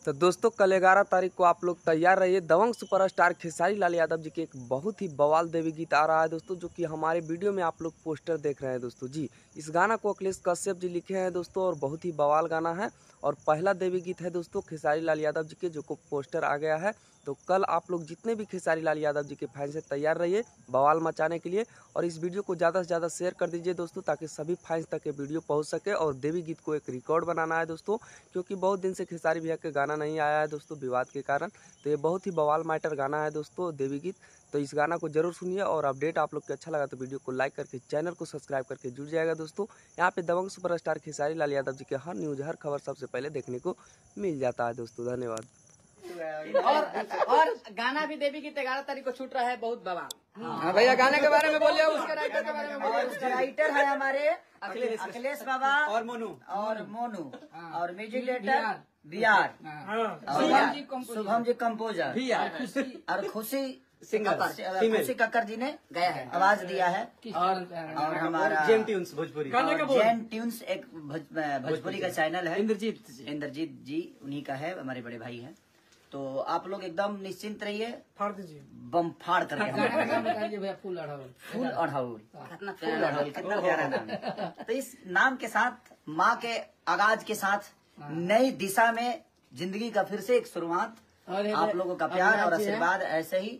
तो दोस्तों कल 11 तारीख को आप लोग तैयार रहिए। दबंग सुपरस्टार खेसारी लाल यादव जी के एक बहुत ही बवाल देवी गीत आ रहा है दोस्तों, जो कि हमारे वीडियो में आप लोग पोस्टर देख रहे हैं दोस्तों जी। इस गाना को अखिलेश कश्यप जी लिखे हैं दोस्तों और बहुत ही बवाल गाना है और पहला देवी गीत है दोस्तों खेसारी लाल यादव जी के, जो को पोस्टर आ गया है। तो कल आप लोग जितने भी खेसारी लाल यादव जी के फैंस हैं तैयार रहिए बवाल मचाने के लिए और इस वीडियो को ज़्यादा से ज़्यादा शेयर कर दीजिए दोस्तों, ताकि सभी फैंस तक ये वीडियो पहुंच सके। और देवी गीत को एक रिकॉर्ड बनाना है दोस्तों, क्योंकि बहुत दिन से खेसारी भैया के गाना नहीं आया है दोस्तों विवाद के कारण। तो ये बहुत ही बवाल मैटर गाना है दोस्तों देवी गीत। तो इस गाना को जरूर सुनिए और अपडेट आप लोग को अच्छा लगा तो वीडियो को लाइक करके चैनल को सब्सक्राइब करके जुड़ जाएगा दोस्तों। यहाँ पे दबंग सुपरस्टार खेसारी लाल यादव जी के हर न्यूज़ हर खबर सबसे पहले देखने को मिल जाता है दोस्तों। धन्यवाद। और गाना भी देवी गीत 11 तारीख को छूट रहा है, बहुत बवाल। हाँ भैया, गाने के बारे में बोलिए, उसके राइटर के बारे में बोलिए। उसके राइटर है हमारे अखिलेश बाबा और मोनू और music director Bihar Shubham ji composer और खुशी खुशी कक्कर जी ने गाया है, आवाज दिया है। और हमारा जेन ट्यून्स भोजपुरी एक भोजपुरी का चैनल है, इंद्रजीत जी उन्हीं का है, हमारे बड़े भाई हैं। तो आप लोग एकदम निश्चिंत रहिए, फाड़ दीजिए बम फाड़ करके भैया फूल अढ़ाउल कितना प्यारा नाम है। तो इस नाम के साथ माँ के आगाज के साथ नई दिशा में जिंदगी का फिर से एक शुरुआत। आप लोगों का प्यार और आशीर्वाद ऐसे ही